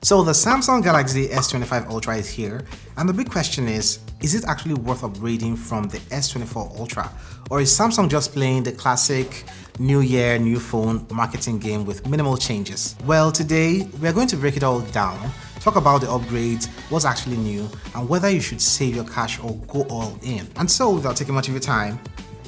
So the Samsung Galaxy S25 Ultra is here, and the big question is it actually worth upgrading from the S24 Ultra? Or is Samsung just playing the classic new year, new phone marketing game with minimal changes? Well, today we are going to break it all down, talk about the upgrades, what's actually new, and whether you should save your cash or go all in. And so without taking much of your time,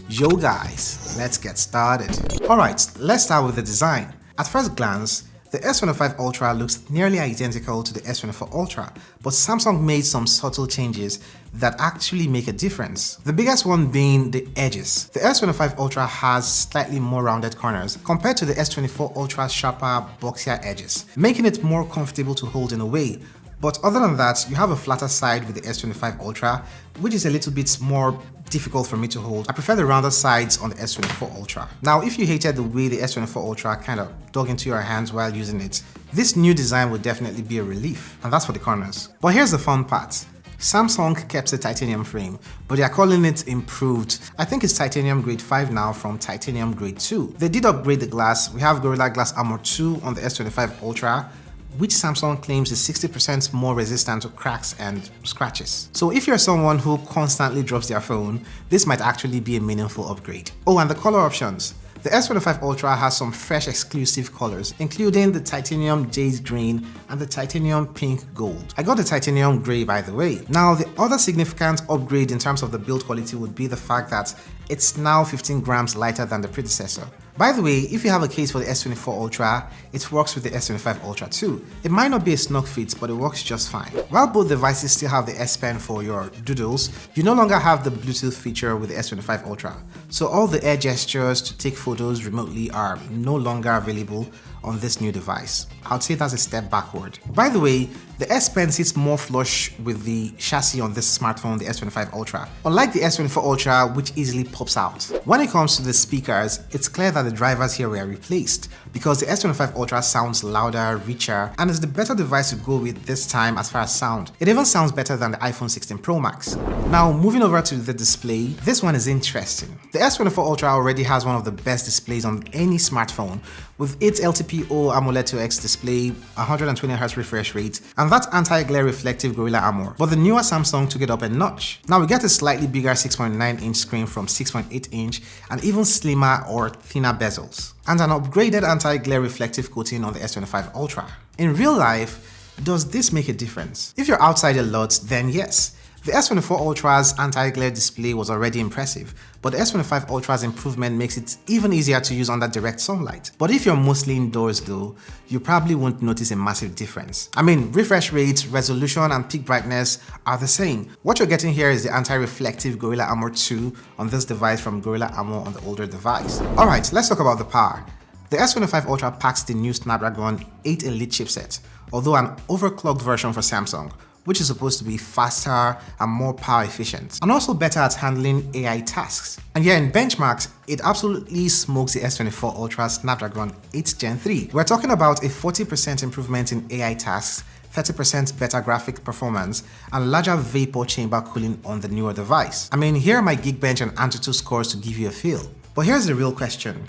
yo guys, let's get started. Alright, let's start with the design. At first glance, the S25 Ultra looks nearly identical to the S24 Ultra, but Samsung made some subtle changes that actually make a difference. The biggest one being the edges. The S25 Ultra has slightly more rounded corners compared to the S24 Ultra's sharper, boxier edges, making it more comfortable to hold in a way. But other than that, you have a flatter side with the S25 Ultra, which is a little bit more difficult for me to hold. I prefer the rounded sides on the S24 Ultra. Now, if you hated the way the S24 Ultra kind of dug into your hands while using it, this new design would definitely be a relief, and that's for the corners. But here's the fun part. Samsung kept the titanium frame, but they are calling it improved. I think it's titanium grade 5 now from titanium grade 2. They did upgrade the glass. We have Gorilla Glass Armor 2 on the S25 Ultra, which Samsung claims is 60% more resistant to cracks and scratches. So if you're someone who constantly drops their phone, this might actually be a meaningful upgrade. Oh, and the color options. The S25 Ultra has some fresh exclusive colors, including the titanium jade green and the titanium pink gold. I got the titanium gray, by the way. Now, the other significant upgrade in terms of the build quality would be the fact that it's now 15 grams lighter than the predecessor. By the way, if you have a case for the S24 Ultra, it works with the S25 Ultra too. It might not be a snug fit, but it works just fine. While both devices still have the S Pen for your doodles, you no longer have the Bluetooth feature with the S25 Ultra. So all the air gestures to take photos remotely are no longer available on this new device. I'd say that's a step backward. By the way, the S Pen sits more flush with the chassis on this smartphone, the S25 Ultra, unlike the S24 Ultra, which easily pops out. When it comes to the speakers, it's clear that the drivers here were replaced because the S25 Ultra sounds louder, richer, and is the better device to go with this time as far as sound. It even sounds better than the iPhone 16 Pro Max. Now, moving over to the display, this one is interesting. The S24 Ultra already has one of the best displays on any smartphone, with its LTPO AMOLED 2X display, 120Hz refresh rate, and that anti-glare reflective Gorilla Armor. But the newer Samsung took it up a notch. Now we get a slightly bigger 6.9-inch screen from 6.8-inch, and even slimmer or thinner bezels, and an upgraded anti-glare reflective coating on the S25 Ultra. In real life, does this make a difference? If you're outside a lot, then yes. The S24 Ultra's anti-glare display was already impressive, but the S25 Ultra's improvement makes it even easier to use under direct sunlight. But if you're mostly indoors though, you probably won't notice a massive difference. I mean, refresh rates, resolution, and peak brightness are the same. What you're getting here is the anti-reflective Gorilla Armor 2 on this device from Gorilla Armor on the older device. Alright, let's talk about the power. The S25 Ultra packs the new Snapdragon 8 Elite chipset, although an overclocked version for Samsung, which is supposed to be faster and more power efficient, and also better at handling AI tasks. And yeah, in benchmarks, it absolutely smokes the S24 Ultra Snapdragon 8 Gen 3. We're talking about a 40% improvement in AI tasks, 30% better graphic performance, and larger vapor chamber cooling on the newer device. I mean, here are my Geekbench and Antutu scores to give you a feel. But here's the real question.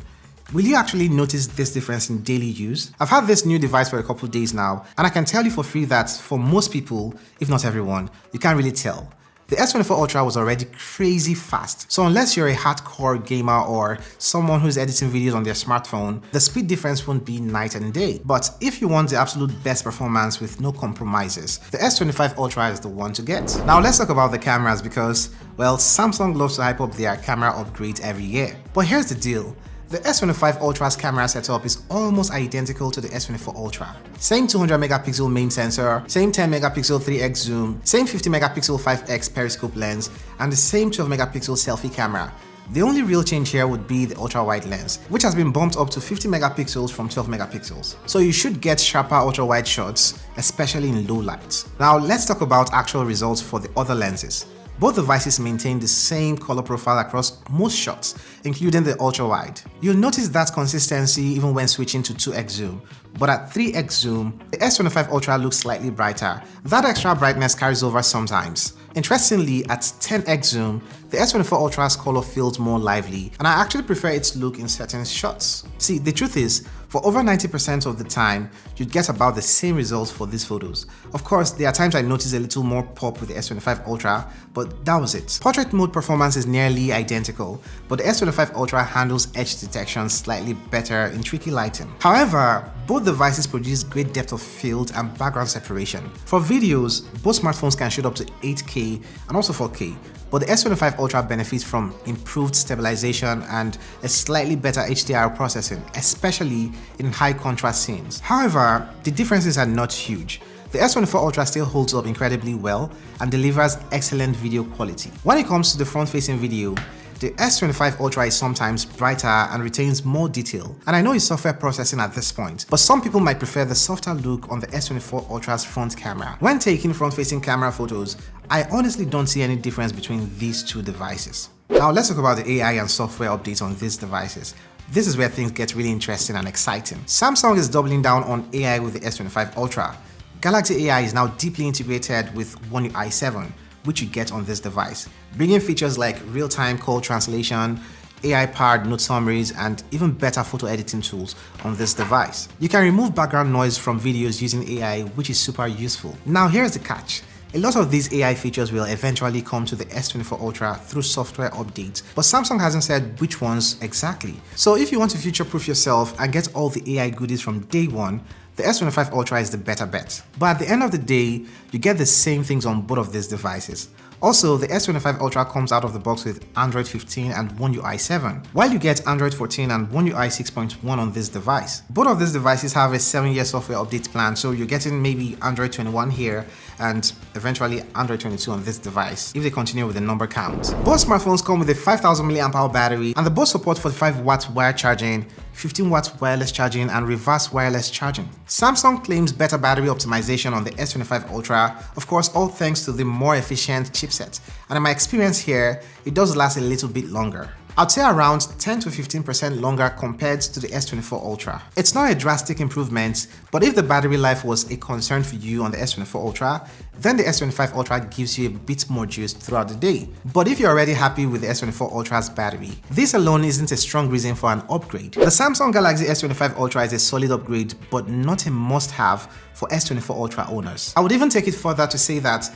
Will you actually notice this difference in daily use? I've had this new device for a couple days now, and I can tell you for free that for most people, if not everyone, you can't really tell. The S24 Ultra was already crazy fast, so unless you're a hardcore gamer or someone who's editing videos on their smartphone, the speed difference won't be night and day. But if you want the absolute best performance with no compromises, the S25 Ultra is the one to get. Now let's talk about the cameras because, well, Samsung loves to hype up their camera upgrades every year. But here's the deal. The S25 Ultra's camera setup is almost identical to the S24 Ultra. Same 200 megapixel main sensor, same 10 megapixel 3x zoom, same 50 megapixel 5x periscope lens, and the same 12 megapixel selfie camera. The only real change here would be the ultra-wide lens, which has been bumped up to 50 megapixels from 12 megapixels. So you should get sharper ultra-wide shots, especially in low light. Now let's talk about actual results for the other lenses. Both devices maintain the same color profile across most shots, including the ultra-wide. You'll notice that consistency even when switching to 2x zoom, but at 3x zoom, the S25 Ultra looks slightly brighter. That extra brightness carries over sometimes. Interestingly, at 10x zoom, the S24 Ultra's color feels more lively, and I actually prefer its look in certain shots. See, the truth is, For over 90% of the time, you'd get about the same results for these photos. Of course, there are times I notice a little more pop with the S25 Ultra, but that was it. Portrait mode performance is nearly identical, but the S25 Ultra handles edge detection slightly better in tricky lighting. However, both devices produce great depth of field and background separation. For videos, both smartphones can shoot up to 8K and also 4K, but the S25 Ultra benefits from improved stabilization and a slightly better HDR processing, especially in high contrast scenes. However, the differences are not huge. The S24 Ultra still holds up incredibly well and delivers excellent video quality. When it comes to the front-facing video, the S25 Ultra is sometimes brighter and retains more detail, and I know it's software processing at this point, but some people might prefer the softer look on the S24 Ultra's front camera. When taking front-facing camera photos, I honestly don't see any difference between these two devices. Now let's talk about the AI and software updates on these devices. This is where things get really interesting and exciting. Samsung is doubling down on AI with the S25 Ultra. Galaxy AI is now deeply integrated with One UI 7, which you get on this device, bringing features like real-time call translation, AI-powered note summaries, and even better photo editing tools on this device. You can remove background noise from videos using AI, which is super useful. Now here's the catch. A lot of these AI features will eventually come to the S24 Ultra through software updates, but Samsung hasn't said which ones exactly. So if you want to future-proof yourself and get all the AI goodies from day one, the S25 Ultra is the better bet. But at the end of the day, you get the same things on both of these devices. Also, the S25 Ultra comes out of the box with Android 15 and One UI 7, while you get Android 14 and One UI 6.1 on this device. Both of these devices have a 7-year software update plan, so you're getting maybe Android 21 here and eventually Android 22 on this device, if they continue with the number count. Both smartphones come with a 5000 mAh battery, and they both support 45-watt wire charging, 15-watt wireless charging, and reverse wireless charging. Samsung claims better battery optimization on the S25 Ultra, of course all thanks to the more efficient chipset, and in my experience here, it does last a little bit longer. I'd say around 10 to 15% longer compared to the S24 Ultra. It's not a drastic improvement, but if the battery life was a concern for you on the S24 Ultra, then the S25 Ultra gives you a bit more juice throughout the day. But if you're already happy with the S24 Ultra's battery, this alone isn't a strong reason for an upgrade. The Samsung Galaxy S25 Ultra is a solid upgrade, but not a must-have for S24 Ultra owners. I would even take it further to say that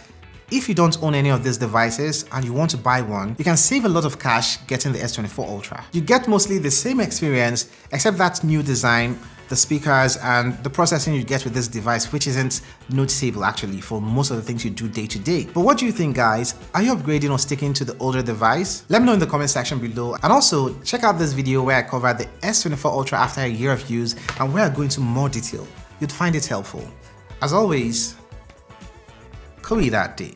if you don't own any of these devices and you want to buy one, you can save a lot of cash getting the S24 Ultra. You get mostly the same experience except that new design, the speakers, and the processing you get with this device, which isn't noticeable actually for most of the things you do day to day. But what do you think, guys? Are you upgrading or sticking to the older device? Let me know in the comment section below, and also check out this video where I cover the S24 Ultra after a year of use and where I go into more detail. You'd find it helpful. As always, Cuidado.